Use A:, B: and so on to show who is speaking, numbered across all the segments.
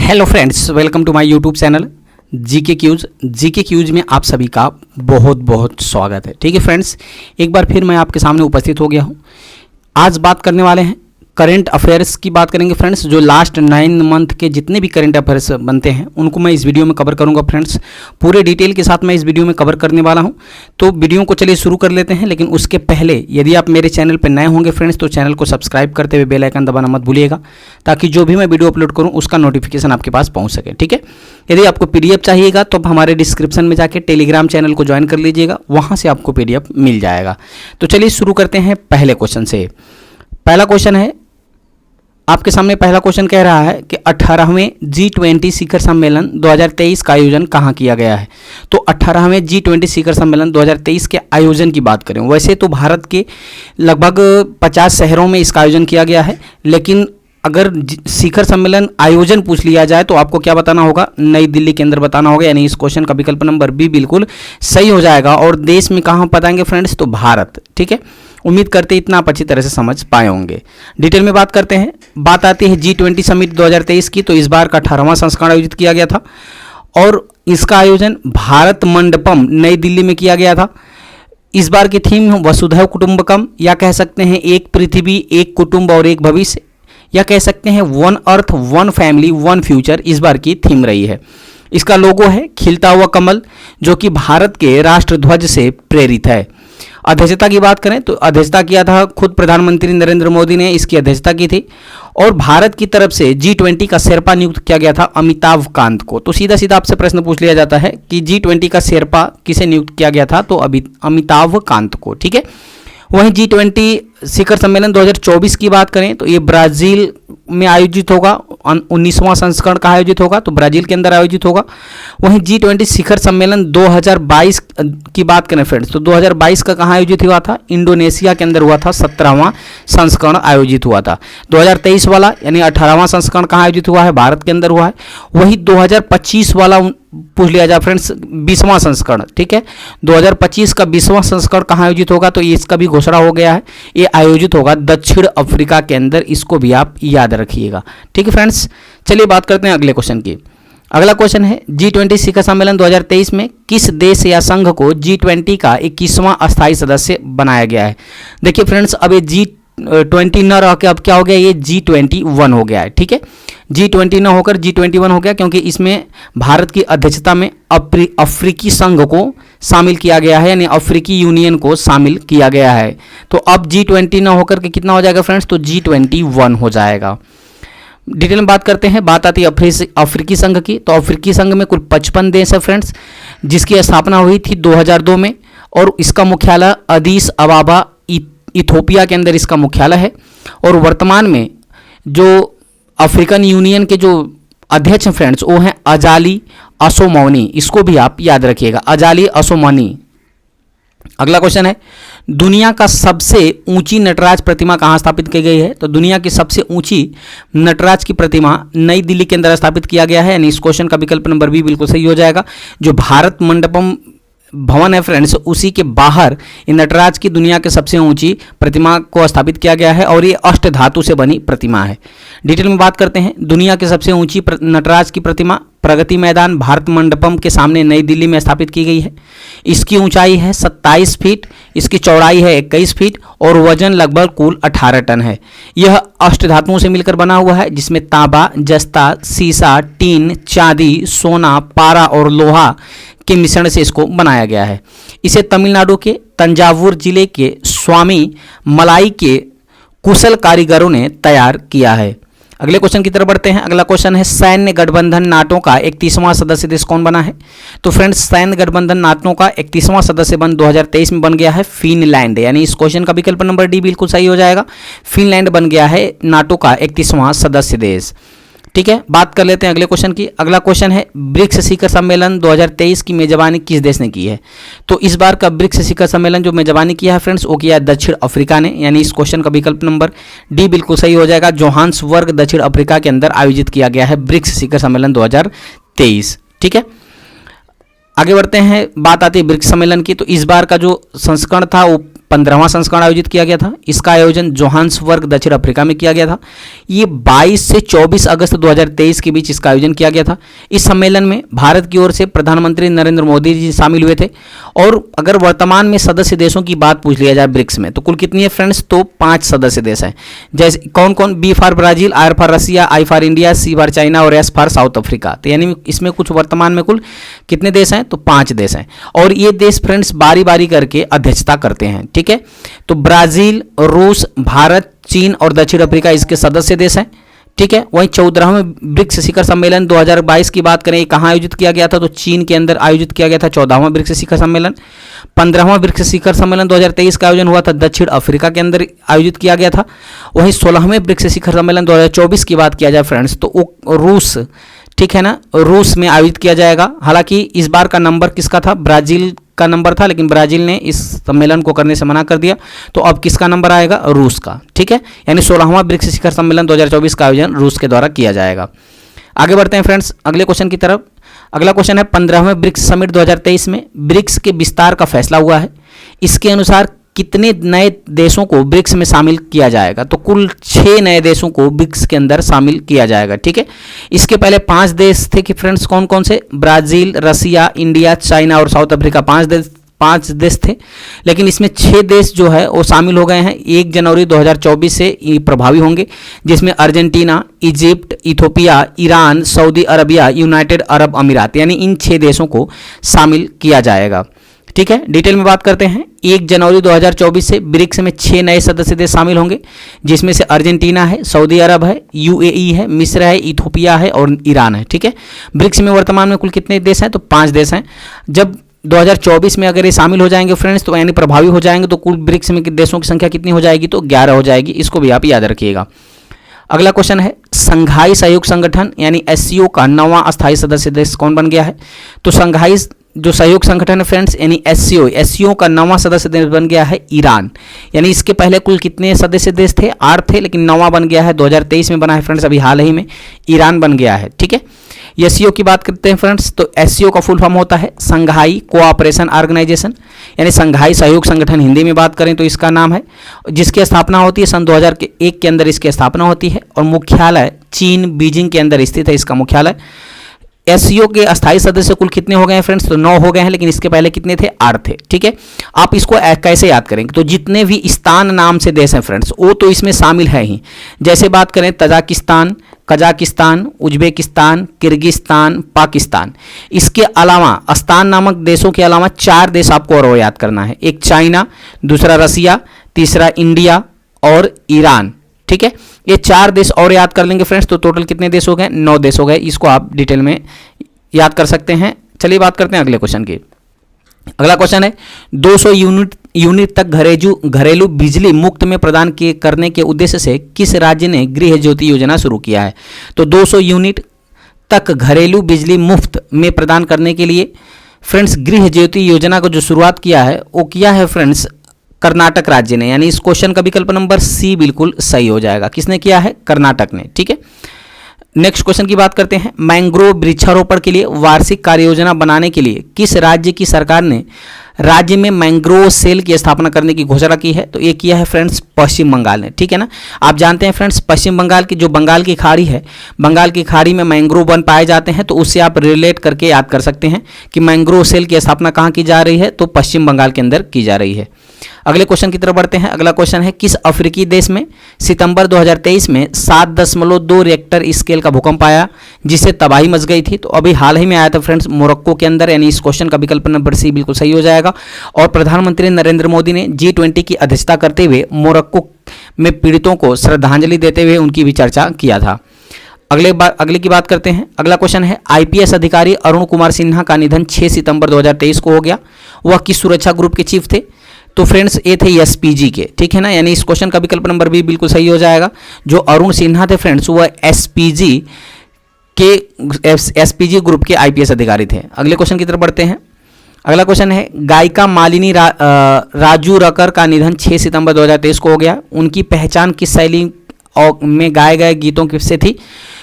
A: Hello friends, welcome to my YouTube channel GK quiz में आप सभी का बहुत बहुत स्वागत है। ठीक है फ्रेंड्स, एक बार फिर मैं आपके सामने उपस्थित हो गया हूं। आज बात करने वाले हैं करंट अफेयर्स की बात करेंगे फ्रेंड्स। जो लास्ट 9 मंथ के जितने भी करंट अफेयर्स बनते हैं उनको मैं इस वीडियो में कवर करूंगा फ्रेंड्स। पूरे डिटेल के साथ मैं इस वीडियो में कवर करने वाला हूं। तो वीडियो को चलिए शुरू कर लेते हैं, लेकिन उसके पहले यदि आप मेरे चैनल पर नए होंगे फ्रेंड्स तो चैनल को सब्सक्राइब करते हुए बेल आइकन दबाना मत भूलिएगा, ताकि जो भी मैं वीडियो अपलोड करूँ उसका नोटिफिकेशन आपके पास पहुँच सके। ठीक है, यदि आपको PDF चाहिएगा तो आप हमारे डिस्क्रिप्शन में जाके टेलीग्राम चैनल को ज्वाइन कर लीजिएगा, वहाँ से आपको PDF मिल जाएगा। तो चलिए शुरू करते हैं पहले क्वेश्चन से। पहला क्वेश्चन है आपके सामने, पहला क्वेश्चन कह रहा है कि 18वें G20 शिखर सम्मेलन 2023 का आयोजन कहाँ किया गया है। तो 18वें G20 शिखर सम्मेलन 2023 के आयोजन की बात करें, वैसे तो भारत के लगभग 50 शहरों में इसका आयोजन किया गया है, लेकिन अगर शिखर सम्मेलन आयोजन पूछ लिया जाए तो आपको क्या बताना होगा, नई दिल्ली के अंदर बताना होगा। यानी इस क्वेश्चन का विकल्प नंबर बी बिल्कुल सही हो जाएगा। और देश में कहाँ बताएंगे फ्रेंड्स, तो भारत। ठीक है, उम्मीद करते हैं इतना आप अच्छी तरह से समझ पाए होंगे। डिटेल में बात करते हैं। बात आती है G20 समिट 2023 की, तो इस बार का 18वां संस्करण आयोजित किया गया था और इसका आयोजन भारत मंडपम नई दिल्ली में किया गया था। इस बार की थीम वसुधैव कुटुंबकम, या कह सकते हैं एक पृथ्वी एक कुटुंब और एक भविष्य, या कह सकते हैं one earth one family one future इस बार की थीम रही है। इसका लोगो है खिलता हुआ कमल, जो कि भारत के राष्ट्रध्वज से प्रेरित है। अध्यक्षता की बात करें तो अध्यक्षता किया था खुद प्रधानमंत्री नरेंद्र मोदी ने इसकी अध्यक्षता की थी, और भारत की तरफ से G20 का शेरपा नियुक्त किया गया था अमिताभ कांत को। तो सीधा सीधा आपसे प्रश्न पूछ लिया जाता है कि G20 का शेरपा किसे नियुक्त किया गया था, तो अमिताभ कांत को। ठीक है, वहीं G20 शिखर सम्मेलन 2024 की बात करें तो ये ब्राज़ील में आयोजित होगा। 19वां संस्करण का आयोजित होगा, तो ब्राज़ील के अंदर आयोजित होगा। वहीं G20 शिखर सम्मेलन 2022 की बात करें फ्रेंड्स, तो 2022 का कहाँ आयोजित हुआ था, इंडोनेशिया के अंदर हुआ था। 17वां संस्करण आयोजित हुआ था। 2023 वाला यानी 18वां संस्करण कहाँ आयोजित हुआ है, भारत के अंदर हुआ है। वही 2025 वाला पूछ लिया जाए फ्रेंड्स, 20वां संस्करण। ठीक है, 2025 का 20वां संस्करण कहाँ आयोजित होगा, तो इसका भी घोषणा हो गया है, ये आयोजित होगा दक्षिण अफ्रीका के अंदर। इसको भी आप याद रखिएगा। ठीक है फ्रेंड्स, चलिए बात करते हैं अगले क्वेश्चन की। अगला क्वेश्चन है G20 शिखर सम्मेलन 2023 में किस देश या संघ को G20 का 21वां अस्थायी सदस्य बनाया गया है। देखिए फ्रेंड्स, अब ये G20 न रह के अब क्या हो गया, ये G21 हो गया है। ठीक है, G20 न होकर G21 हो गया, क्योंकि इसमें भारत की अध्यक्षता में अफ्रीकी संघ को शामिल किया गया है, यानी अफ्रीकी यूनियन को शामिल किया गया है। तो अब G20 न होकर के कितना हो जाएगा फ्रेंड्स, तो G21 हो जाएगा। डिटेल में बात करते हैं। बात आती है अफ्रीकी संघ की, तो अफ्रीकी संघ में कुल 55 देश है फ्रेंड्स, जिसकी स्थापना हुई थी 2002 में, और इसका मुख्यालय अदीस अबाबा इथोपिया के अंदर इसका मुख्यालय है। और वर्तमान में जो अफ्रीकन यूनियन के जो अध्यक्ष हैं फ्रेंड्स, वो हैं अजाली असोमौनी। इसको भी आप याद रखिएगा, अजाली असोमौनी। अगला क्वेश्चन है, दुनिया का सबसे ऊंची नटराज प्रतिमा कहाँ स्थापित की गई है। तो दुनिया की सबसे ऊंची नटराज की प्रतिमा नई दिल्ली के अंदर स्थापित किया गया है। यानी इस क्वेश्चन का विकल्प नंबर बी बिल्कुल सही हो जाएगा। जो भारत मंडपम भवन है फ्रेंड्स, उसी के बाहर इन नटराज की दुनिया के सबसे ऊंची प्रतिमा को स्थापित किया गया है, और ये अष्ट धातु से बनी प्रतिमा है। डिटेल में बात करते हैं। दुनिया की सबसे ऊंची नटराज की प्रतिमा प्रगति मैदान भारत मंडपम के सामने नई दिल्ली में स्थापित की गई है। इसकी ऊंचाई है 27 फीट, इसकी चौड़ाई है 21 फीट, और वजन लगभग कुल 18 टन है। यह अष्ट धातुओं से मिलकर बना हुआ है, जिसमें तांबा, जस्ता, सीसा, टीन, चांदी, सोना, पारा और लोहा के मिश्रण से इसको बनाया गया है। इसे तमिलनाडु के तंजावुर जिले के स्वामी मलाई के कुशल कारीगरों ने तैयार किया है। अगले क्वेश्चन की तरफ बढ़ते हैं। अगला क्वेश्चन है, सैन्य गठबंधन नाटो का 31वां सदस्य देश कौन बना है। तो फ्रेंड्स, सैन्य गठबंधन नाटो का 31वां सदस्य 2023 में बन गया है फिनलैंड। यानी इस क्वेश्चन का विकल्प नंबर डी बिल्कुल सही हो जाएगा। फिनलैंड बन गया है नाटो का 31वां सदस्य देश। ठीक है, बात कर लेते हैं अगले क्वेश्चन की। अगला क्वेश्चन है, ब्रिक्स शिखर सम्मेलन 2023 की मेजबानी किस देश ने की है। तो इस बार का ब्रिक्स शिखर सम्मेलन जो मेजबानी किया है फ्रेंड्स, वो किया है दक्षिण अफ्रीका ने। यानी इस क्वेश्चन का विकल्प नंबर डी बिल्कुल सही हो जाएगा। जोहान्सबर्ग दक्षिण अफ्रीका के अंदर आयोजित किया गया है ब्रिक्स शिखर सम्मेलन 2023। ठीक है, आगे बढ़ते हैं। बात आती है ब्रिक्स सम्मेलन की, तो इस बार का जो संस्करण था वो 15वां संस्करण आयोजित किया गया था। इसका आयोजन जोहान्सबर्ग दक्षिण अफ्रीका में किया गया था। ये 22 से 24 अगस्त 2023 के बीच इसका आयोजन किया गया था। इस सम्मेलन में भारत की ओर से प्रधानमंत्री नरेंद्र मोदी जी शामिल हुए थे। और अगर वर्तमान में सदस्य देशों की बात पूछ लिया जाए ब्रिक्स में, तो कुल कितनी है फ्रेंड्स, तो 5 सदस्य देश हैं। जैसे कौन कौन, B for Brazil, R for Russia, I for India, C for China और एस फॉर साउथ अफ्रीका। तो यानी इसमें कुछ वर्तमान में कुल कितने देश हैं, तो 5 देश हैं। और ये देश फ्रेंड्स बारी बारी करके अध्यक्षता करते हैं। ठीक है, तो ब्राजील, रूस, भारत, चीन और दक्षिण अफ्रीका इसके सदस्य देश हैं। ठीक है, वहीं 14वें ब्रिक्स शिखर सम्मेलन 2022 की बात करें, कहाँ आयोजित किया गया था, तो चीन के अंदर आयोजित किया गया था 14वां ब्रिक्स शिखर सम्मेलन। 15वां ब्रिक्स शिखर सम्मेलन 2023 का आयोजन हुआ था दक्षिण अफ्रीका के अंदर आयोजित किया गया था। वहीं 16वें ब्रिक्स शिखर सम्मेलन 2024 की बात किया जाए फ्रेंड्स, तो वो रूस, ठीक है ना, रूस में आयोजित किया जाएगा। हालांकि इस बार का नंबर किसका था, ब्राजील का नंबर था, लेकिन ब्राजील ने इस सम्मेलन को करने से मना कर दिया। तो अब किसका नंबर आएगा, रूस का। ठीक है, यानी 16वां ब्रिक्स शिखर सम्मेलन 2024 का आयोजन रूस के द्वारा किया जाएगा। आगे बढ़ते हैं फ्रेंड्स अगले क्वेश्चन की तरफ। अगला क्वेश्चन है 15वें ब्रिक्स समिट 2023 में ब्रिक्स के विस्तार का फैसला हुआ है। इसके अनुसार कितने नए देशों को ब्रिक्स में शामिल किया जाएगा, तो कुल 6 नए देशों को ब्रिक्स के अंदर शामिल किया जाएगा। ठीक है, इसके पहले 5 देश थे कि फ्रेंड्स, कौन कौन से, ब्राजील, रसिया, इंडिया, चाइना और साउथ अफ्रीका, 5 देश थे। लेकिन इसमें 6 देश जो है वो शामिल हो गए हैं। 1 जनवरी 2024 से ये प्रभावी होंगे, जिसमें Argentina, Egypt, Ethiopia, Iran, Saudi Arabia, United Arab अमीरात, यानी इन 6 देशों को शामिल किया जाएगा। ठीक है, डिटेल में बात करते हैं। 1 जनवरी 2024 से ब्रिक्स में 6 नए सदस्य देश शामिल होंगे, जिसमें से अर्जेंटीना है, सऊदी अरब है, यूएई है, मिस्र है, इथोपिया है और ईरान है। ठीक है, ब्रिक्स में वर्तमान में कुल कितने देश हैं, तो 5 देश हैं। जब 2024 में अगर ये शामिल हो जाएंगे फ्रेंड्स, तो यानी प्रभावी हो जाएंगे, तो कुल ब्रिक्स में देशों की संख्या कितनी हो जाएगी, तो 11 हो जाएगी। इसको भी आप याद रखिएगा। अगला क्वेश्चन है संघाई सहयोग संगठन यानी एससीओ का 9वां अस्थायी सदस्य देश कौन बन गया है, तो संघाई जो सहयोग संगठन है फ्रेंड्स यानी एससीओ का 9वां सदस्य देश बन गया है ईरान। यानी इसके पहले कुल कितने सदस्य देश थे, 8 थे, लेकिन 9वां बन गया है, 2023 में बना है फ्रेंड्स, अभी हाल ही में ईरान बन गया है। ठीक है, एससीओ की बात करते हैं फ्रेंड्स, तो एससीओ का फुल फॉर्म होता है संघाई कोऑपरेशन ऑर्गेनाइजेशन, यानी संघाई सहयोग संगठन हिंदी में बात करें तो इसका नाम है, जिसकी स्थापना होती है सन 2001 के अंदर इसकी स्थापना होती है और मुख्यालय चीन बीजिंग के अंदर स्थित है इसका मुख्यालय। एससीओ के अस्थायी सदस्य कुल कितने हो गए हैं फ्रेंड्स, तो 9 हो गए हैं, लेकिन इसके पहले कितने थे, 8 थे। ठीक है, आप इसको कैसे याद करेंगे, तो जितने भी स्थान नाम से देश हैं फ्रेंड्स वो तो इसमें शामिल है ही। जैसे बात करें Tajikistan, Kazakhstan, Uzbekistan, Kyrgyzstan, Pakistan, इसके अलावा स्थान नामक देशों के अलावा 4 देश आपको और याद करना है, एक चाइना, दूसरा रसिया, तीसरा इंडिया और ईरान। ठीक है, ये 4 देश और याद कर लेंगे फ्रेंड्स, तो टोटल कितने देश हो गए, 9 देश हो गए। इसको आप डिटेल में याद कर सकते हैं। चलिए बात करते हैं अगले क्वेश्चन की। अगला क्वेश्चन है 200 यूनिट तक घरेलू बिजली मुफ्त में प्रदान करने के उद्देश्य से किस राज्य ने गृह ज्योति योजना शुरू किया है, तो 200 यूनिट तक घरेलू बिजली मुफ्त में प्रदान करने के लिए फ्रेंड्स गृह ज्योति योजना को जो शुरुआत किया है वो किया है फ्रेंड्स कर्नाटक राज्य ने, यानी इस क्वेश्चन का विकल्प नंबर सी बिल्कुल सही हो जाएगा। किसने किया है, कर्नाटक ने। ठीक है, नेक्स्ट क्वेश्चन की बात करते हैं। मैंग्रोव वृक्षारोपण के लिए वार्षिक कार्य योजना बनाने के लिए किस राज्य की सरकार ने राज्य में मैंग्रोव सेल की स्थापना करने की घोषणा की है, तो ये किया है फ्रेंड्स पश्चिम बंगाल ने। ठीक है ना, आप जानते हैं फ्रेंड्स पश्चिम बंगाल की जो बंगाल की खाड़ी है, बंगाल की खाड़ी में मैंग्रोव वन पाए जाते हैं, तो उससे आप रिलेट करके याद कर सकते हैं कि मैंग्रोव सेल की स्थापना कहाँ की जा रही है, तो पश्चिम बंगाल के अंदर की जा रही है। अगले क्वेश्चन की तरफ बढ़ते हैं। अगला क्वेश्चन है किस अफ्रीकी देश में सितंबर 2023 में 7.2 रिएक्टर स्केल का भूकंप आया जिससे तबाही मच गई थी, तो अभी हाल ही में आया था फ्रेंड्स मोरक्को के अंदर, यानी इस क्वेश्चन का विकल्प नंबर सी बिल्कुल सही हो जाएगा। और प्रधानमंत्री नरेंद्र मोदी ने G20 की अध्यक्षता करते हुए मोरक्को में पीड़ितों को श्रद्धांजलि देते हुए उनकी भी चर्चा किया था। अगले की बात करते हैं। अगला क्वेश्चन है आईपीएस अधिकारी अरुण कुमार सिन्हा का निधन 6 सितंबर 2023 को हो गया। वह किस सुरक्षा ग्रुप के चीफ थे, तो फ्रेंड्स ये थे एसपीजी के। ठीक है ना, यानी इस क्वेश्चन का विकल्प नंबर भी बिल्कुल सही हो जाएगा। जो अरुण सिन्हा थे फ्रेंड्स वह एसपीजी ग्रुप के आईपीएस अधिकारी थे। अगले क्वेश्चन की तरफ बढ़ते हैं। अगला क्वेश्चन है गायिका मालिनी राजू रकर का निधन 6 सितंबर 2023 को हो गया। उनकी पहचान किस शैली में गाए गए गीतों से थी,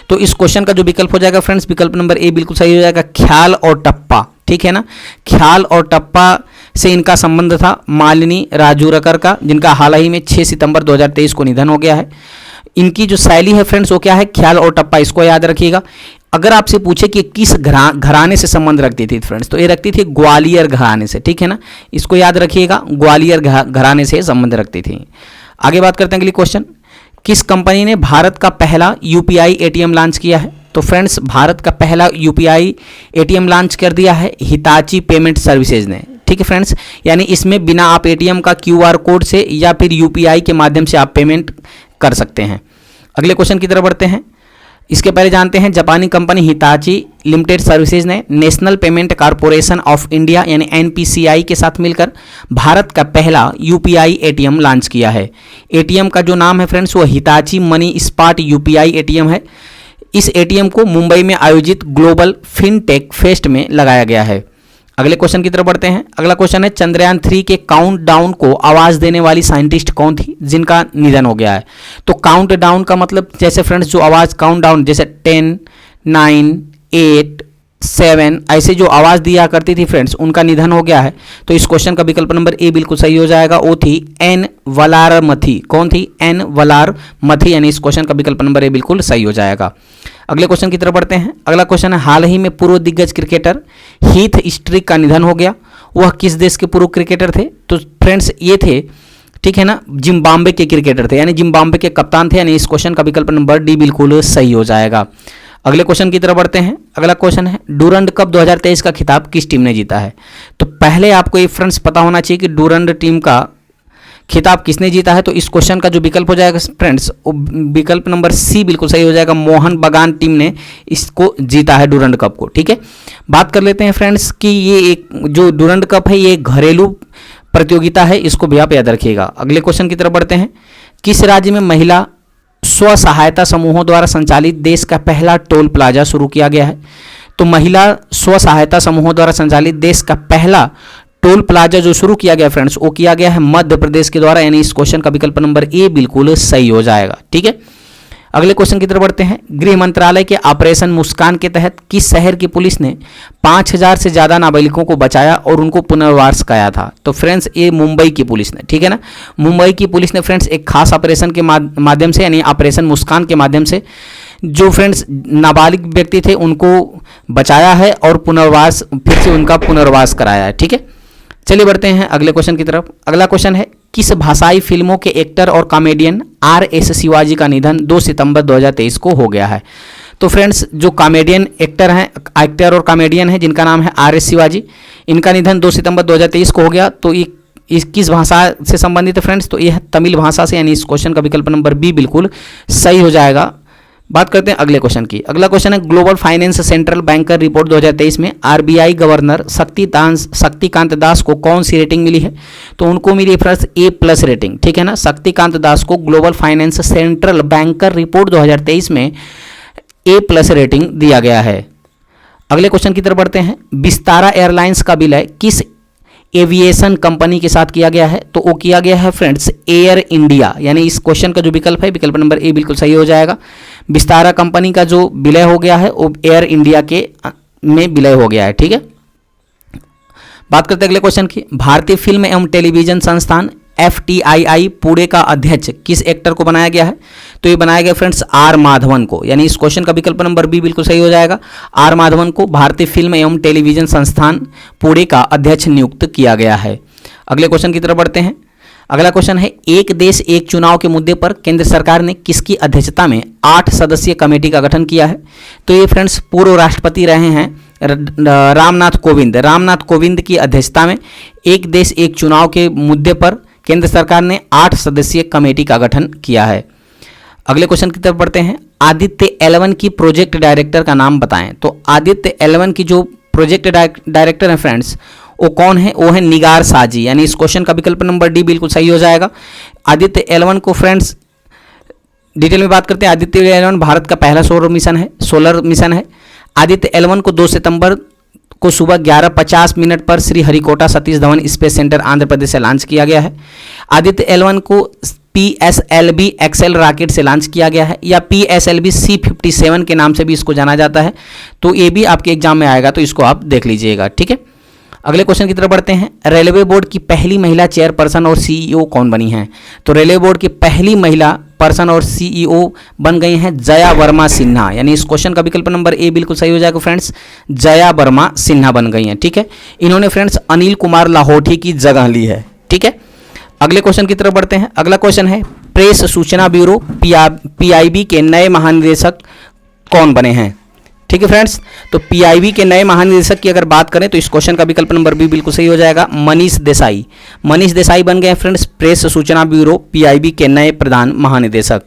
A: तो इस क्वेश्चन का जो विकल्प हो जाएगा फ्रेंड्स विकल्प नंबर ए बिल्कुल सही हो जाएगा, ख्याल और टप्पा। ठीक है ना, ख्याल और टप्पा से इनका संबंध था मालिनी राजूरकर का, जिनका हाल ही में 6 सितंबर 2023 को निधन हो गया है। इनकी जो शैली है फ्रेंड्स वो क्या है, ख्याल और टप्पा, इसको याद रखिएगा। अगर आपसे पूछे कि किस घराने से संबंध रखती थी फ्रेंड्स, तो ये रखती थी ग्वालियर घराने से, ठीक है ना, इसको याद रखिएगा, ग्वालियर घराने से संबंध रखती थी। आगे बात करते हैं अगली क्वेश्चन, किस कंपनी ने भारत का पहला यूपीआई एटीएम लॉन्च किया है? तो फ्रेंड्स भारत का पहला यूपीआई एटीएम लॉन्च कर दिया है हिताची पेमेंट सर्विसेज ने, ठीक है फ्रेंड्स। यानी इसमें बिना आप एटीएम का क्यूआर कोड से या फिर यूपीआई के माध्यम से आप पेमेंट कर सकते हैं। अगले क्वेश्चन की तरफ बढ़ते हैं। इसके पहले जानते हैं जापानी कंपनी हिताची लिमिटेड सर्विसेज ने national payment corporation of India यानी एनपीसीआई के साथ मिलकर भारत का पहला यूपीआई एटीएम लॉन्च किया है। एटीएम का जो नाम है फ्रेंड्स वो Hitachi money spot UPI ATM है। इस एटीएम को मुंबई में आयोजित ग्लोबल फिनटेक फेस्ट में लगाया गया है। अगले क्वेश्चन की तरफ बढ़ते हैं। अगला क्वेश्चन है चंद्रयान 3 के काउंट डाउन को आवाज देने वाली साइंटिस्ट कौन थी जिनका निधन हो गया है? तो काउंट डाउन का मतलब जैसे फ्रेंड्स जो आवाज काउंट डाउन जैसे 10, 9, 8, 7 ऐसे जो आवाज दिया करती थी फ्रेंड्स उनका निधन हो गया है। तो इस क्वेश्चन का विकल्प नंबर ए बिल्कुल सही हो जाएगा, वो थी एन वलारमथी। कौन थी? एन वलारमथी, यानी इस क्वेश्चन का विकल्प नंबर ए बिल्कुल सही हो जाएगा। अगले क्वेश्चन की तरफ बढ़ते हैं। अगला क्वेश्चन है हाल ही में पूर्व दिग्गज क्रिकेटर हीथ स्ट्रिक का निधन हो गया, वह किस देश के पूर्व क्रिकेटर थे? तो फ्रेंड्स ये थे, ठीक है ना, जिम्बाब्वे के क्रिकेटर थे, यानी जिम्बाब्वे के कप्तान थे, यानी इस क्वेश्चन का विकल्प नंबर डी बिल्कुल सही हो जाएगा। अगले क्वेश्चन की तरफ बढ़ते हैं। अगला क्वेश्चन है डूरंड कप 2023 का खिताब किस टीम ने जीता है? तो पहले आपको ये फ्रेंड्स पता होना चाहिए कि डूरंड टीम का खिताब किसने जीता है। तो इस क्वेश्चन का जो विकल्प हो जाएगा फ्रेंड्स वो विकल्प नंबर सी बिल्कुल सही हो जाएगा, मोहन बगान टीम ने इसको जीता है डूरंड कप को, ठीक है। बात कर लेते हैं फ्रेंड्स कि ये एक जो डूरंड कप है ये घरेलू प्रतियोगिता है, इसको भी आप याद रखिएगा। अगले क्वेश्चन की तरफ बढ़ते हैं। किस राज्य में महिला स्व सहायता समूहों द्वारा संचालित देश का पहला टोल प्लाजा शुरू किया गया है? तो महिला स्व सहायता समूहों द्वारा संचालित देश का पहला टोल प्लाजा जो शुरू किया गया फ्रेंड्स वो किया गया है मध्य प्रदेश के द्वारा, यानी इस क्वेश्चन का विकल्प नंबर ए बिल्कुल सही हो जाएगा, ठीक है। अगले क्वेश्चन की तरफ बढ़ते हैं। गृह मंत्रालय के ऑपरेशन मुस्कान के तहत किस शहर की पुलिस ने 5000 से ज्यादा नाबालिगों को बचाया और उनको पुनर्वास कराया था? तो फ्रेंड्स ये मुंबई की पुलिस ने, ठीक है ना, मुंबई की पुलिस ने फ्रेंड्स एक खास ऑपरेशन के माध्यम से यानी ऑपरेशन मुस्कान के माध्यम से जो फ्रेंड्स नाबालिग व्यक्ति थे उनको बचाया है और पुनर्वास फिर से उनका पुनर्वास कराया है, ठीक है। चलिए बढ़ते हैं अगले क्वेश्चन की तरफ। अगला क्वेश्चन है किस भाषाई फिल्मों के एक्टर और कॉमेडियन आर.एस. शिवाजी का निधन 2 सितंबर 2023 को हो गया है? तो फ्रेंड्स जो कॉमेडियन एक्टर और कॉमेडियन है जिनका नाम है आर.एस. शिवाजी, इनका निधन 2 सितंबर 2023 को हो गया। तो ये किस भाषा से संबंधित है फ्रेंड्स? तो यह तमिल भाषा से, यानी इस क्वेश्चन का विकल्प नंबर बी बिल्कुल सही हो जाएगा। बात करते हैं अगले क्वेश्चन की। अगला क्वेश्चन है global finance central banker report 2023 में आरबीआई गवर्नर शक्तिकांत दास को कौन सी रेटिंग मिली है? तो उनको मिली फ्रेंड्स ए+ रेटिंग, ठीक है ना। शक्तिकांत दास को global finance central banker report 2023 में ए+ रेटिंग दिया गया है। अगले क्वेश्चन की तरफ बढ़ते हैं। विस्तारा एयरलाइंस का विलय किस एविएशन कंपनी के साथ किया गया है? तो वो किया गया है फ्रेंड्स एयर इंडिया, यानी इस क्वेश्चन का जो विकल्प है विकल्प नंबर ए बिल्कुल सही हो जाएगा। विस्तारा कंपनी का जो विलय हो गया है वो एयर इंडिया के में विलय हो गया है, ठीक है। बात करते हैं अगले क्वेश्चन की। भारतीय फिल्म एवं टेलीविजन संस्थान FTII पुणे का अध्यक्ष किस एक्टर को बनाया गया है? तो ये बनाया गया फ्रेंड्स आर माधवन को, यानी इस क्वेश्चन का विकल्प नंबर बी बिल्कुल सही हो जाएगा। आर माधवन को भारतीय फिल्म एवं टेलीविजन संस्थान पुणे का अध्यक्ष नियुक्त किया गया है। अगले क्वेश्चन की तरफ बढ़ते हैं। अगला क्वेश्चन है एक देश एक चुनाव के मुद्दे पर केंद्र सरकार ने किसकी अध्यक्षता में 8 सदस्यीय कमेटी का गठन किया है? तो ये फ्रेंड्स पूर्व राष्ट्रपति रहे हैं रामनाथ कोविंद की अध्यक्षता में एक देश एक चुनाव के मुद्दे पर केंद्र सरकार ने 8 सदस्यीय कमेटी का गठन किया है। अगले क्वेश्चन की तरफ बढ़ते हैं। आदित्य L1 की प्रोजेक्ट डायरेक्टर का नाम बताएं। तो आदित्य L1 की जो प्रोजेक्ट डायरेक्टर हैं फ्रेंड्स वो कौन है? वो है निगार साजी, यानी इस क्वेश्चन का विकल्प नंबर डी बिल्कुल सही हो जाएगा। आदित्य L1 को फ्रेंड्स डिटेल में बात करते हैं। आदित्य L1 भारत का पहला सोलर मिशन है। आदित्य L1 को 2 सितंबर को सुबह 11:50 पर श्री हरिकोटा सतीश धवन स्पेस सेंटर आंध्र प्रदेश से लॉन्च किया गया है। आदित्य L1 को PSLV XL रॉकेट से लॉन्च किया गया है या PSLV C57 के नाम से भी इसको जाना जाता है। तो ये भी आपके एग्जाम में आएगा, तो इसको आप देख लीजिएगा, ठीक है। अगले क्वेश्चन की तरफ बढ़ते हैं। रेलवे बोर्ड की पहली महिला चेयरपर्सन और सीईओ कौन बनी हैं? तो रेलवे बोर्ड की पहली महिला पर्सन और सीईओ बन गई हैं जया वर्मा सिन्हा, यानी इस क्वेश्चन का विकल्प नंबर ए बिल्कुल सही हो जाएगा फ्रेंड्स, जया वर्मा सिन्हा बन गई हैं। ठीक है, इन्होंने फ्रेंड्स अनिल कुमार लाहौटी की जगह ली है। ठीक है, अगले क्वेश्चन की तरफ बढ़ते हैं। अगला क्वेश्चन है प्रेस सूचना ब्यूरो पीआईबी के नए महानिदेशक कौन बने हैं? ठीक है फ्रेंड्स, तो पीआईबी के नए महानिदेशक की अगर बात करें तो इस क्वेश्चन का विकल्प नंबर बी बिल्कुल सही हो जाएगा, मनीष देसाई। मनीष देसाई बन गए फ्रेंड्स प्रेस सूचना ब्यूरो पीआईबी के नए प्रधान महानिदेशक।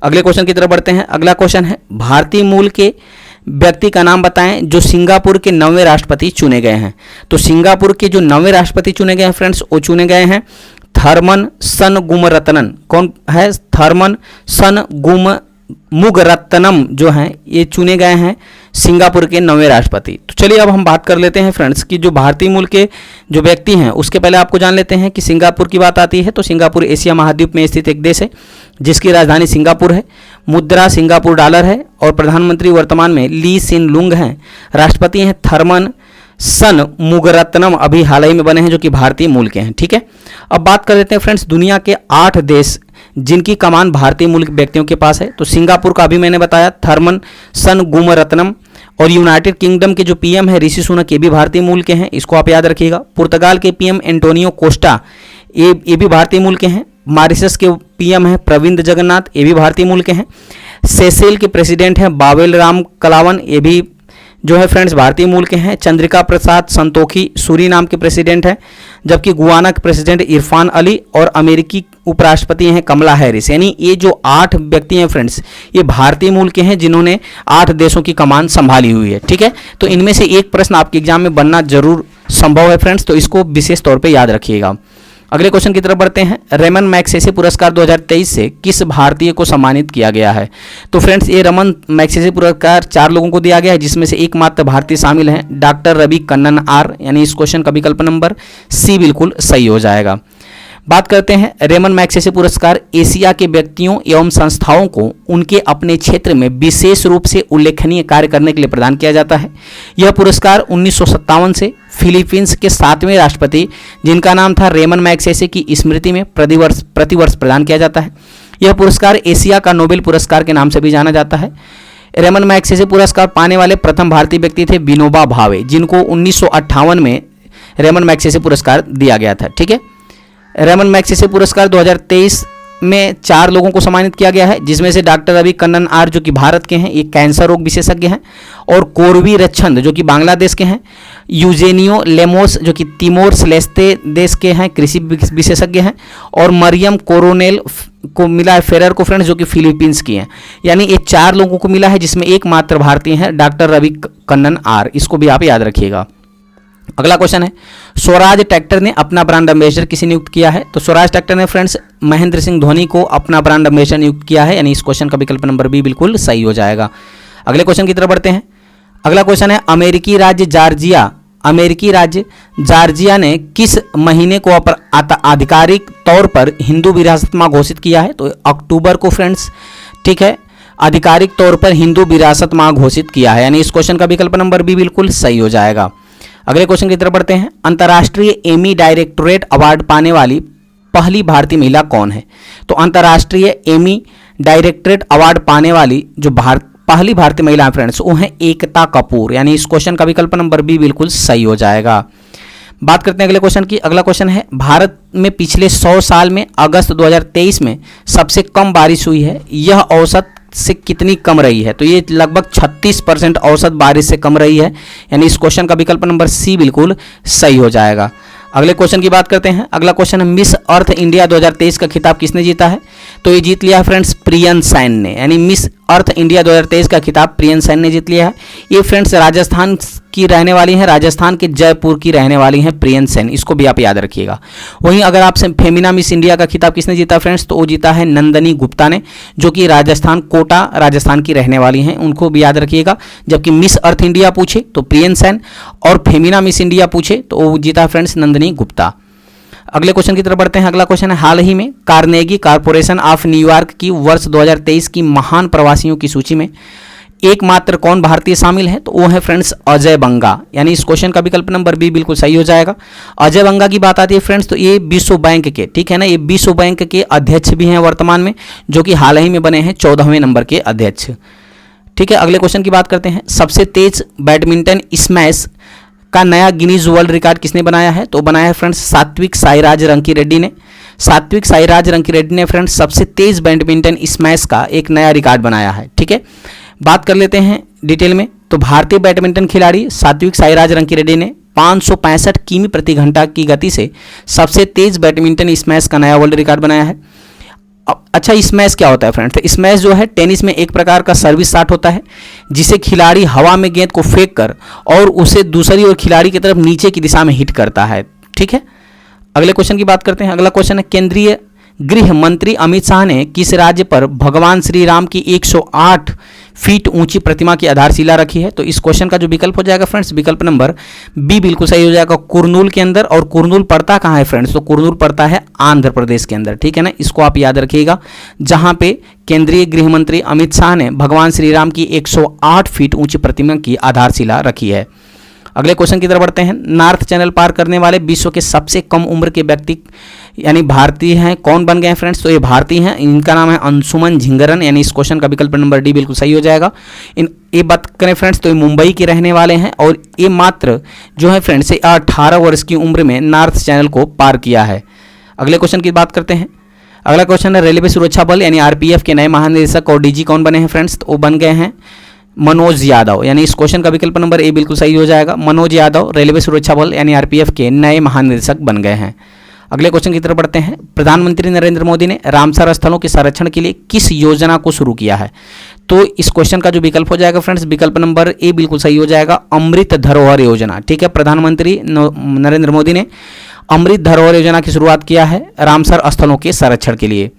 A: अगले क्वेश्चन की तरफ बढ़ते हैं। अगला क्वेश्चन है भारतीय मूल के व्यक्ति का नाम बताएं जो सिंगापुर के 9वें राष्ट्रपति चुने गए हैं। तो सिंगापुर के जो 9वें राष्ट्रपति चुने गए हैं फ्रेंड्स, वो चुने गए हैं थर्मन सनगुमरत्नम। कौन है? थर्मन सनगुममुगरत्नम जो हैं ये चुने गए हैं सिंगापुर के 9वें राष्ट्रपति। तो चलिए अब हम बात कर लेते हैं फ्रेंड्स कि जो भारतीय मूल के जो व्यक्ति हैं उसके पहले आपको जान लेते हैं कि सिंगापुर की बात आती है तो सिंगापुर एशिया महाद्वीप में स्थित एक देश है जिसकी राजधानी सिंगापुर है, मुद्रा सिंगापुर डॉलर है और प्रधानमंत्री वर्तमान में ली सिन लुंग हैं। राष्ट्रपति हैं थर्मन सनमुगरत्नम, अभी हाल ही में बने हैं जो कि भारतीय मूल के हैं। ठीक है, अब बात कर लेते हैं फ्रेंड्स दुनिया के 8 देश जिनकी कमान भारतीय मूल के व्यक्तियों के पास है। तो सिंगापुर का अभी मैंने बताया थर्मन सनगुमरत्नम, और यूनाइटेड किंगडम के जो पीएम है ऋषि सुनक ये भी भारतीय मूल के हैं, इसको आप याद रखिएगा। पुर्तगाल के पीएम एंटोनियो कोस्टा ये भी भारतीय मूल के हैं। मॉरिशस के पीएम हैं प्रविंद जगन्नाथ, ये भी भारतीय मूल के हैं। सेशेल के प्रेसिडेंट हैं बाबेल राम कलावन, ये भी जो है फ्रेंड्स भारतीय मूल के हैं। चंद्रिका प्रसाद संतोखी सूरीनाम के प्रेसिडेंट हैं, जबकि गुयाना के प्रेसिडेंट इरफान अली और अमेरिकी उपराष्ट्रपति हैं कमला हैरिस। यानी ये जो 8 व्यक्ति हैं फ्रेंड्स ये भारतीय मूल के हैं जिन्होंने 8 देशों की कमान संभाली हुई है। ठीक है, तो इनमें से एक प्रश्न आपके एग्जाम में बनना जरूर संभव है फ्रेंड्स, तो इसको विशेष तौर पर याद रखिएगा। अगले क्वेश्चन की तरफ बढ़ते हैं। रेमन मैग्सेसे पुरस्कार 2023 से किस भारतीय को सम्मानित किया गया है? तो फ्रेंड्स ये रेमन मैग्सेसे पुरस्कार 4 लोगों को दिया गया है जिसमें से एकमात्र भारतीय शामिल हैं डॉक्टर रवि कन्नन आर, यानी इस क्वेश्चन का विकल्प नंबर सी बिल्कुल सही हो जाएगा। बात करते हैं रेमन मैग्सेसे पुरस्कार एशिया के व्यक्तियों एवं संस्थाओं को उनके अपने क्षेत्र में विशेष रूप से उल्लेखनीय कार्य करने के लिए प्रदान किया जाता है। यह पुरस्कार 1957 से फिलीपींस के 7वें राष्ट्रपति जिनका नाम था रेमन मैग्सेसे की स्मृति में प्रतिवर्ष प्रदान किया जाता है। यह पुरस्कार एशिया का नोबेल पुरस्कार के नाम से भी जाना जाता है। रेमन मैग्सेसे पुरस्कार पाने वाले प्रथम भारतीय व्यक्ति थे विनोबा भावे, जिनको 1958 में रेमन मैग्सेसे पुरस्कार दिया गया था। ठीक है, रेमन मैग्सेसे पुरस्कार 2023 में 4 लोगों को सम्मानित किया गया है जिसमें से डॉक्टर रवि कन्नन आर जो कि भारत के हैं, ये कैंसर रोग विशेषज्ञ हैं, और कोरवी रच्छंद जो कि बांग्लादेश के हैं, यूजेनियो लेमोस जो कि तिमोर लेस्ते देश के हैं, कृषि विशेषज्ञ हैं, और मरियम कोरोनेल को मिला है फेरर को फ्रेंड्स जो कि फिलीपींस की हैं। यानी ये 4 लोगों को मिला है जिसमें एकमात्र भारतीय हैं डॉक्टर रवि कन्नन आर, इसको भी आप याद रखिएगा। अगला क्वेश्चन है स्वराज ट्रैक्टर ने अपना ब्रांड एम्बेसडर किसे नियुक्त किया है? तो स्वराज ट्रैक्टर ने फ्रेंड्स महेंद्र सिंह धोनी को अपना ब्रांड एम्बेसडर नियुक्त किया है, यानी इस क्वेश्चन का विकल्प नंबर बी बिल्कुल सही हो जाएगा। अगले क्वेश्चन की तरफ बढ़ते हैं। अगला क्वेश्चन है अमेरिकी राज्य जॉर्जिया ने किस महीने को आधिकारिक तौर पर हिंदू विरासत माह घोषित किया है? तो अक्टूबर को फ्रेंड्स, ठीक है, आधिकारिक तौर पर हिंदू विरासत माह घोषित किया है, यानी इस क्वेश्चन का विकल्प नंबर बी बिल्कुल सही हो जाएगा। अगले क्वेश्चन की तरफ बढ़ते हैं। अंतर्राष्ट्रीय एमी डायरेक्टोरेट अवार्ड पाने वाली पहली भारतीय महिला कौन है? तो अंतर्राष्ट्रीय एमी डायरेक्टोरेट अवार्ड पाने वाली जो पहली भारतीय महिला फ्रेंड्स वो है एकता कपूर, यानी इस क्वेश्चन का विकल्प नंबर बी बिल्कुल सही हो जाएगा। बात करते हैं अगले क्वेश्चन की। अगला क्वेश्चन है भारत में पिछले 100 साल में अगस्त 2023 में सबसे कम बारिश हुई है, यह औसत से कितनी कम रही है? तो ये लगभग 36% औसत बारिश से कम रही है, यानी इस क्वेश्चन का विकल्प नंबर सी बिल्कुल सही हो जाएगा। अगले क्वेश्चन की बात करते हैं। अगला क्वेश्चन है मिस अर्थ इंडिया 2023 का खिताब किसने जीता है? तो ये जीत लिया है फ्रेंड्स प्रियन सैन ने, यानी मिस अर्थ इंडिया 2023 का खिताब प्रियन सैन ने जीत लिया है। ये फ्रेंड्स राजस्थान की रहने वाली हैं, राजस्थान के जयपुर की रहने वाली हैं प्रियन सैन, इसको भी आप याद रखिएगा। वहीं अगर आपसे फेमिना मिस इंडिया का खिताब किसने जीता फ्रेंड्स? तो वो जीता है नंदनी गुप्ता ने, जो कि राजस्थान कोटा राजस्थान की रहने वाली हैं, उनको भी याद रखिएगा। जबकि मिस अर्थ इंडिया पूछे तो प्रियन सैन, और फेमिना मिस इंडिया पूछे तो वो जीता फ्रेंड्स नंदनी गुप्ता। अगले क्वेश्चन की तरफ बढ़ते हैं। अगला क्वेश्चन है हाल ही में कार्नेगी कॉर्पोरेशन ऑफ न्यूयॉर्क की वर्ष 2023 की महान प्रवासियों की सूची में एकमात्र कौन भारतीय शामिल है, तो वो है फ्रेंड्स अजय बंगा, यानी इस क्वेश्चन का विकल्प नंबर बी बिल्कुल सही हो जाएगा। अजय बंगा की बात आती है फ्रेंड्स, तो ये विश्व बैंक के, ठीक है ना, ये विश्व बैंक के अध्यक्ष भी हैं वर्तमान में, जो कि हाल ही में बने हैं 14वें नंबर के अध्यक्ष। ठीक है, अगले क्वेश्चन की बात करते हैं। सबसे तेज बैडमिंटन स्मैश का नया गिनीज वर्ल्ड रिकॉर्ड किसने बनाया है, तो बनाया है फ्रेंड्स सात्विक साईराज रंकीरेड्डी ने। सात्विक साईराज रंकीरेड्डी ने फ्रेंड्स सबसे तेज बैडमिंटन स्मैश का एक नया रिकॉर्ड बनाया है। ठीक है, बात कर लेते हैं डिटेल में। तो भारतीय बैडमिंटन खिलाड़ी सात्विक साईराज रंकीरेड्डी ने 565 किमी प्रति घंटा की गति से सबसे तेज बैडमिंटन स्मैश का नया वर्ल्ड रिकॉर्ड बनाया है। अच्छा, स्मैश क्या होता है फ्रेंड्स, तो स्मैश जो है टेनिस में एक प्रकार का सर्विस शॉट होता है, जिसे खिलाड़ी हवा में गेंद को फेंक कर और उसे दूसरी ओर खिलाड़ी की तरफ नीचे की दिशा में हिट करता है। ठीक है, अगले क्वेश्चन की बात करते हैं। अगला क्वेश्चन है, केंद्रीय गृह मंत्री अमित शाह ने किस राज्य पर भगवान श्री राम की 108 फीट ऊंची प्रतिमा की आधारशिला रखी है, तो इस क्वेश्चन का जो विकल्प हो जाएगा फ्रेंड्स, विकल्प नंबर बी बिल्कुल सही हो जाएगा, कुर्नूल के अंदर। और कुर्नूल पड़ता कहाँ है फ्रेंड्स, तो कुर्नूल पड़ता है आंध्र प्रदेश के अंदर। ठीक है ना, इसको आप याद रखिएगा, जहां पे केंद्रीय गृह मंत्री अमित शाह ने भगवान श्री राम की 108 फीट ऊंची प्रतिमा की आधारशिला रखी है। अगले क्वेश्चन की तरफ बढ़ते हैं। नॉर्थ चैनल पार करने वाले विश्व के सबसे कम उम्र के व्यक्ति यानी भारतीय हैं, कौन बन गए हैं फ्रेंड्स, तो ये भारतीय हैं, इनका नाम है अंशुमन झिंगरन, यानी इस क्वेश्चन का विकल्प नंबर डी बिल्कुल सही हो जाएगा। ये बात करें फ्रेंड्स, तो ये मुंबई के रहने वाले हैं और ये मात्र जो है फ्रेंड्स 18 वर्ष की उम्र में नॉर्थ चैनल को पार किया है। अगले क्वेश्चन की बात करते हैं। अगला क्वेश्चन है, रेलवे सुरक्षा बल यानी आरपीएफ के नए महानिदेशक और डीजी कौन बने हैं फ्रेंड्स, तो वो बन गए हैं मनोज यादव, यानी इस क्वेश्चन का विकल्प नंबर ए बिल्कुल सही हो जाएगा। मनोज यादव रेलवे सुरक्षा बल यानी आरपीएफ के नए महानिदेशक बन गए हैं। अगले क्वेश्चन की तरफ बढ़ते हैं। प्रधानमंत्री नरेंद्र मोदी ने रामसर स्थलों के संरक्षण के लिए किस योजना को शुरू किया है, तो इस क्वेश्चन का जो विकल्प हो जाएगा फ्रेंड्स, विकल्प नंबर ए बिल्कुल सही हो जाएगा, अमृत धरोहर योजना। ठीक है, प्रधानमंत्री नरेंद्र मोदी ने अमृत धरोहर योजना की शुरुआत किया है रामसर स्थलों के संरक्षण के लिए।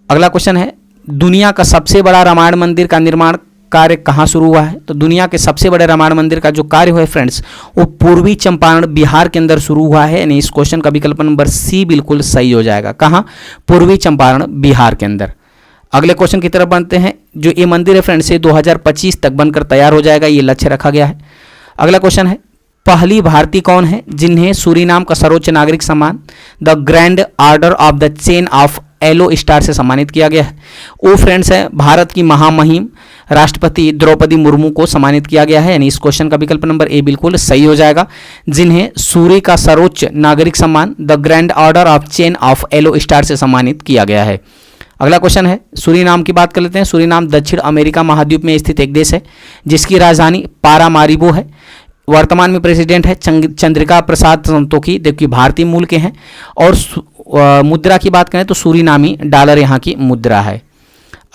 A: अगला क्वेश्चन है, दुनिया का सबसे बड़ा रामायण मंदिर का निर्माण कार्य कहाँ शुरू हुआ है, तो दुनिया के सबसे बड़े रामायण मंदिर का जो कार्य है फ्रेंड्स, वो पूर्वी चंपारण बिहार के अंदर शुरू हुआ है, यानी इस क्वेश्चन का विकल्प नंबर सी बिल्कुल सही हो जाएगा। कहाँ, पूर्वी चंपारण बिहार के अंदर। अगले क्वेश्चन की तरफ बढ़ते हैं। जो ये मंदिर है फ्रेंड्स, ये 2025 तक बनकर तैयार हो जाएगा, ये लक्ष्य रखा गया है। अगला क्वेश्चन है, पहली भारतीय कौन है जिन्हें सूरीनाम का सर्वोच्च नागरिक सम्मान the Grand Order of the Chain of Yellow Star से सम्मानित किया गया है, वो फ्रेंड्स है भारत की महामहिम राष्ट्रपति द्रौपदी मुर्मू को सम्मानित किया गया है, यानी इस क्वेश्चन का विकल्प नंबर ए बिल्कुल सही हो जाएगा, जिन्हें सूर्य का सर्वोच्च नागरिक सम्मान the Grand Order of Chain of Yellow Star से सम्मानित किया गया है। अगला क्वेश्चन है, सूरीनाम की बात कर लेते हैं। सूरीनाम दक्षिण अमेरिका महाद्वीप में स्थित एक देश है जिसकी राजधानी पारामारिबो है। वर्तमान में प्रेसिडेंट है चंद्रिका प्रसाद संतोखी, देखिए भारतीय मूल के हैं। और मुद्रा की बात करें तो सूरीनामी डॉलर यहाँ की मुद्रा है।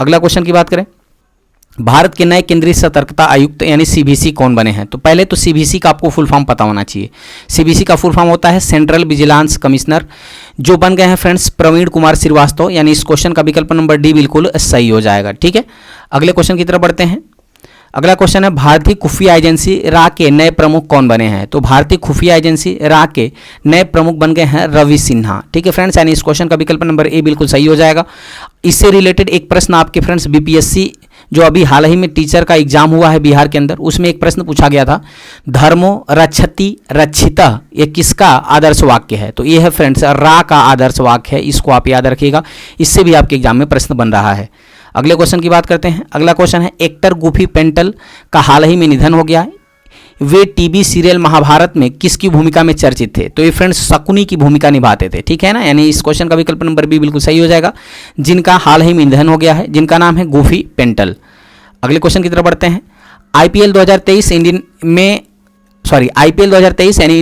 A: अगला क्वेश्चन की बात करें, भारत के नए केंद्रीय सतर्कता आयुक्त यानी सीबीसी कौन बने हैं, तो पहले तो सीबीसी का आपको फुल फॉर्म पता होना चाहिए। सीबीसी का फुल फॉर्म होता है सेंट्रल विजिलेंस कमिश्नर, जो बन गए हैं फ्रेंड्स प्रवीण कुमार श्रीवास्तव, यानी इस क्वेश्चन का विकल्प नंबर डी बिल्कुल सही हो जाएगा। ठीक है, अगले क्वेश्चन की तरफ बढ़ते हैं। अगला क्वेश्चन है, भारतीय खुफिया एजेंसी रा के नए प्रमुख कौन बने हैं, तो भारतीय खुफिया एजेंसी रा के नए प्रमुख बन गए हैं रवि सिन्हा। ठीक है फ्रेंड्स, यानी इस क्वेश्चन का विकल्प नंबर ए बिल्कुल सही हो जाएगा। इससे रिलेटेड एक प्रश्न आपके फ्रेंड्स बीपीएससी जो अभी हाल ही में टीचर का एग्जाम हुआ है बिहार के अंदर, उसमें एक प्रश्न पूछा गया था, धर्मो रक्षति रक्षितः ये किसका आदर्श वाक्य है, तो ये है फ्रेंड्स रा का आदर्श वाक्य है, इसको आप याद रखिएगा, इससे भी आपके एग्जाम में प्रश्न बन रहा है। अगले क्वेश्चन की बात करते हैं। अगला क्वेश्चन है, एक्टर गुफी पेंटल का हाल ही में निधन हो गया है, वे टीवी सीरियल महाभारत में किसकी भूमिका में चर्चित थे, तो ये फ्रेंड्स शकुनी की भूमिका निभाते थे। ठीक है ना, यानी इस क्वेश्चन का विकल्प नंबर बी बिल्कुल सही हो जाएगा, जिनका हाल ही में निधन हो गया है, जिनका नाम है गुफी पेंटल। अगले क्वेश्चन की तरफ बढ़ते हैं। आईपीएल 2023 यानी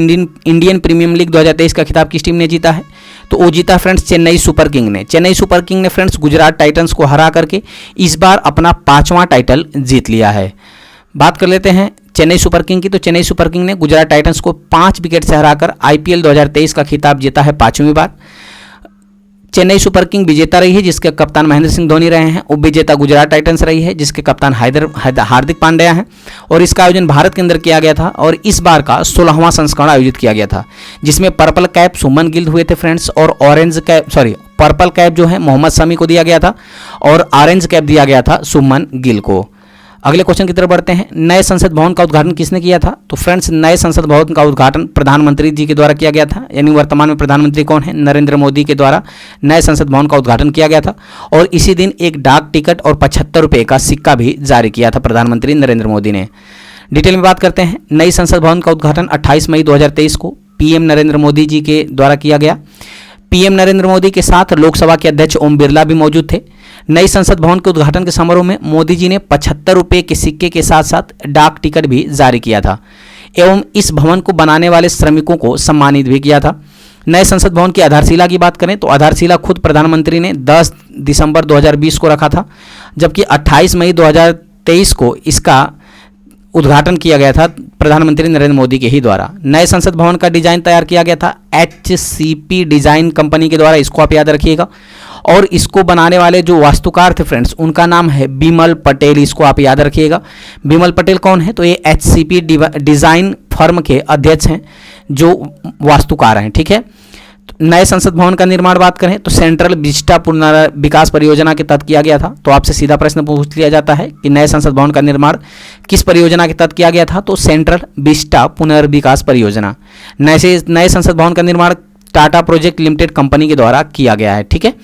A: इंडियन प्रीमियम लीग 2023 का खिताब किस टीम ने जीता है, तो वो जीता फ्रेंड्स चेन्नई सुपर किंग ने। चेन्नई सुपर किंग ने फ्रेंड्स गुजरात टाइटंस को हरा करके इस बार अपना 5वां टाइटल जीत लिया है। बात कर लेते हैं चेन्नई सुपर किंग की, तो चेन्नई सुपर किंग ने गुजरात टाइटंस को 5 विकेट से हराकर आईपीएल 2023 का खिताब जीता है 5वीं बार। चेन्नई सुपर किंग विजेता रही है जिसके कप्तान महेंद्र सिंह धोनी रहे हैं, उप विजेता गुजरात टाइटंस रही है जिसके कप्तान हार्दिक पांड्या हैं, और इसका आयोजन भारत के अंदर किया गया था और इस बार का 16वां संस्करण आयोजित किया गया था, जिसमें पर्पल कैप शुभमन गिल हुए थे फ्रेंड्स, और पर्पल कैप जो है मोहम्मद शमी को दिया गया था और ऑरेंज कैप दिया गया था शुभमन गिल को। अगले क्वेश्चन की तरफ बढ़ते हैं। नए संसद भवन का उद्घाटन किसने किया था? तो फ्रेंड्स नए संसद भवन का उद्घाटन प्रधानमंत्री जी के द्वारा किया गया था, यानी वर्तमान में प्रधानमंत्री कौन है? नरेंद्र मोदी के द्वारा नए संसद भवन का उद्घाटन किया गया था। और इसी दिन एक डाक टिकट और 75 रुपये का सिक्का भी जारी किया था प्रधानमंत्री नरेंद्र मोदी ने। डिटेल में बात करते हैं। नई संसद भवन का उद्घाटन 28 मई 2023 को पीएम नरेंद्र मोदी जी के द्वारा किया गया। पीएम नरेंद्र मोदी के साथ लोकसभा के अध्यक्ष ओम बिरला भी मौजूद थे। नई संसद भवन के उद्घाटन के समारोह में मोदी जी ने 75 रुपये के सिक्के के साथ साथ डाक टिकट भी जारी किया था एवं इस भवन को बनाने वाले श्रमिकों को सम्मानित भी किया था। नए संसद भवन की आधारशिला की बात करें तो आधारशिला खुद प्रधानमंत्री ने 10 दिसंबर 2020 को रखा था, जबकि 28 मई 2023 को इसका उद्घाटन किया गया था प्रधानमंत्री नरेंद्र मोदी के ही द्वारा। नए संसद भवन का डिजाइन तैयार किया गया था HCP डिजाइन कंपनी के द्वारा, इसको आप याद रखिएगा। और इसको बनाने वाले जो वास्तुकार थे फ्रेंड्स, उनका नाम है बिमल पटेल, इसको आप याद रखिएगा। बिमल पटेल कौन है? तो ये HCP डिजाइन फर्म के अध्यक्ष हैं जो वास्तुकार हैं, ठीक है। नए संसद भवन का निर्माण बात करें तो सेंट्रल विस्टा पुनर्विकास परियोजना के तहत किया गया था। तो आपसे सीधा प्रश्न पूछ लिया जाता है कि नए संसद भवन का निर्माण किस परियोजना के तहत किया गया था? तो सेंट्रल विस्टा पुनर्विकास परियोजना। नए संसद भवन का निर्माण टाटा प्रोजेक्ट लिमिटेड कंपनी के द्वारा किया गया है, ठीक है।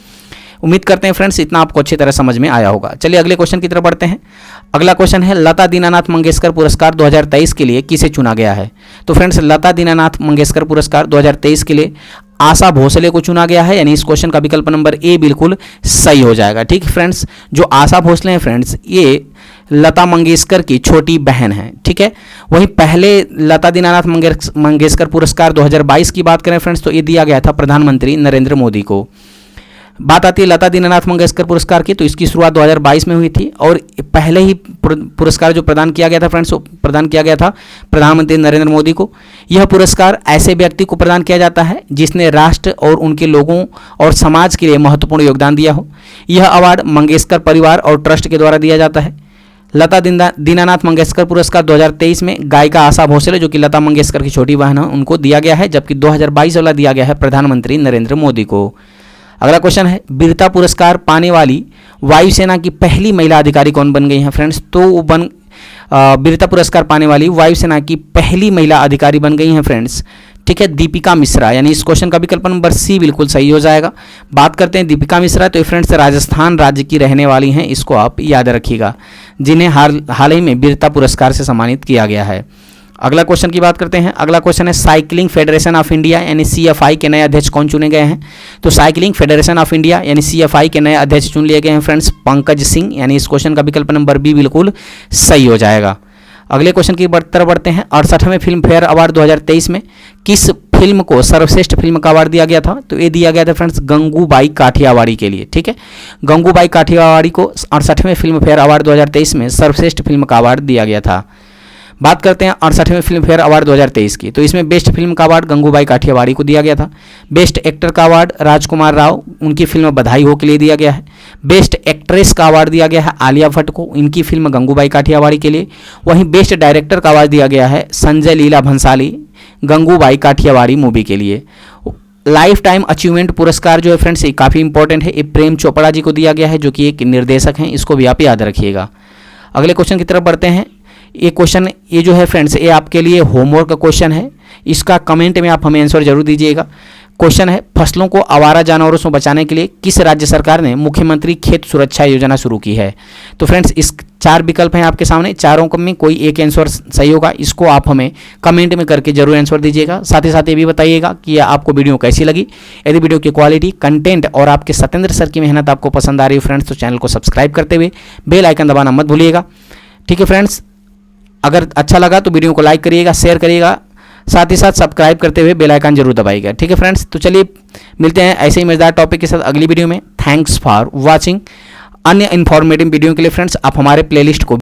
A: उम्मीद करते हैं फ्रेंड्स इतना आपको अच्छी तरह समझ में आया होगा। चलिए अगले क्वेश्चन की तरफ बढ़ते हैं। अगला क्वेश्चन है लता दीनानाथ मंगेशकर पुरस्कार 2023 के लिए किसे चुना गया है? तो फ्रेंड्स लता दीनानाथ मंगेशकर पुरस्कार 2023 के लिए आशा भोसले को चुना गया है, यानी इस क्वेश्चन का विकल्प नंबर ए बिल्कुल सही हो जाएगा, ठीक है फ्रेंड्स। जो आशा भोसले हैं फ्रेंड्स, ये लता मंगेशकर की छोटी बहन है, ठीक है। वहीं पहले लता दीनानाथ मंगेशकर पुरस्कार 2022 की बात करें फ्रेंड्स तो ये दिया गया था प्रधानमंत्री नरेंद्र मोदी को। बात आती है लता दीनानाथ मंगेशकर पुरस्कार की, तो इसकी शुरुआत 2022 में हुई थी और पहले ही पुरस्कार जो प्रदान किया गया था फ्रेंड्स, वो प्रदान किया गया था प्रधानमंत्री नरेंद्र मोदी को। यह पुरस्कार ऐसे व्यक्ति को प्रदान किया जाता है जिसने राष्ट्र और उनके लोगों और समाज के लिए महत्वपूर्ण योगदान दिया हो। यह अवार्ड मंगेशकर परिवार और ट्रस्ट के द्वारा दिया जाता है। लता दीनानाथ मंगेशकर पुरस्कार 2023 में गायिका आशा भोसले, जो कि लता मंगेशकर की छोटी बहन है, उनको दिया गया है, जबकि 2022 वाला दिया गया है प्रधानमंत्री नरेंद्र मोदी को। अगला क्वेश्चन है वीरता पुरस्कार पाने वाली वायुसेना की पहली महिला अधिकारी कौन बन गई हैं फ्रेंड्स? तो वो वीरता पुरस्कार पाने वाली वायुसेना की पहली महिला अधिकारी बन गई हैं फ्रेंड्स, ठीक है, दीपिका मिश्रा, यानी इस क्वेश्चन का विकल्प नंबर सी बिल्कुल सही हो जाएगा। बात करते हैं दीपिका मिश्रा, तो फ्रेंड्स राजस्थान राज्य की रहने वाली हैं, इसको आप याद रखिएगा, जिन्हें हाल ही में वीरता पुरस्कार से सम्मानित किया गया है। अगला क्वेश्चन की बात करते हैं। अगला क्वेश्चन है साइकिलिंग फेडरेशन ऑफ इंडिया यानी CFI के नए अध्यक्ष कौन चुने गए हैं? तो साइकिलिंग फेडरेशन ऑफ इंडिया यानी CFI के नए अध्यक्ष चुन लिए गए हैं फ्रेंड्स पंकज सिंह, यानी इस क्वेश्चन का विकल्प नंबर बी बिल्कुल सही हो जाएगा। अगले क्वेश्चन की तरफ बढ़ते हैं। 68वें फिल्म फेयर अवार्ड 2023 में किस फिल्म को सर्वश्रेष्ठ फिल्म का अवार्ड दिया गया था? तो ये दिया गया था फ्रेंड्स गंगूबाई काठियावाड़ी के लिए, ठीक है। गंगूबाई काठियावाड़ी को 68वें फिल्म फेयर अवार्ड 2023 में सर्वश्रेष्ठ फिल्म का अवार्ड दिया गया था। बात करते हैं 68वें फिल्म फेयर अवार्ड 2023 की, तो इसमें बेस्ट फिल्म का अवार्ड गंगूबाई काठियावाड़ी को दिया गया था। बेस्ट एक्टर का अवार्ड राजकुमार राव, उनकी फिल्म बधाई हो के लिए दिया गया है। बेस्ट एक्ट्रेस का अवार्ड दिया गया है आलिया भट्ट को, इनकी फिल्म गंगूबाई काठियावाड़ी के लिए। वहीं बेस्ट डायरेक्टर का अवार्ड दिया गया है संजय लीला भंसाली, गंगूबाई काठियावाड़ी मूवी के लिए। लाइफ टाइम अचीवमेंट पुरस्कार जो है फ्रेंड्स ये काफ़ी इंपॉर्टेंट है, ये प्रेम चोपड़ा जी को दिया गया है, जो कि एक निर्देशक हैं, इसको भी आप याद रखिएगा। अगले क्वेश्चन की तरफ बढ़ते हैं। ये क्वेश्चन ये जो है फ्रेंड्स ये आपके लिए होमवर्क का क्वेश्चन है, इसका कमेंट में आप हमें आंसर जरूर दीजिएगा। क्वेश्चन है फसलों को आवारा जानवरों से बचाने के लिए किस राज्य सरकार ने मुख्यमंत्री खेत सुरक्षा योजना शुरू की है? तो फ्रेंड्स इस 4 विकल्प हैं आपके सामने, चारों में कोई एक आंसर सही होगा, इसको आप हमें कमेंट में करके जरूर आंसर दीजिएगा। साथ ही साथ ये भी बताइएगा कि आपको वीडियो कैसी लगी। यदि वीडियो की क्वालिटी, कंटेंट और आपके सत्येंद्र सर की मेहनत आपको पसंद आ रही है फ्रेंड्स, तो चैनल को सब्सक्राइब करते हुए बेल आइकन दबाना मत भूलिएगा, ठीक है फ्रेंड्स। अगर अच्छा लगा तो वीडियो को लाइक करिएगा, शेयर करिएगा, साथ ही साथ सब्सक्राइब करते हुए बेल आइकन जरूर दबाइएगा, ठीक है फ्रेंड्स। तो चलिए मिलते हैं ऐसे ही मजेदार टॉपिक के साथ अगली वीडियो में। Thanks for watching. अन्य इन्फॉर्मेटिव वीडियो के लिए फ्रेंड्स आप हमारे प्लेलिस्ट को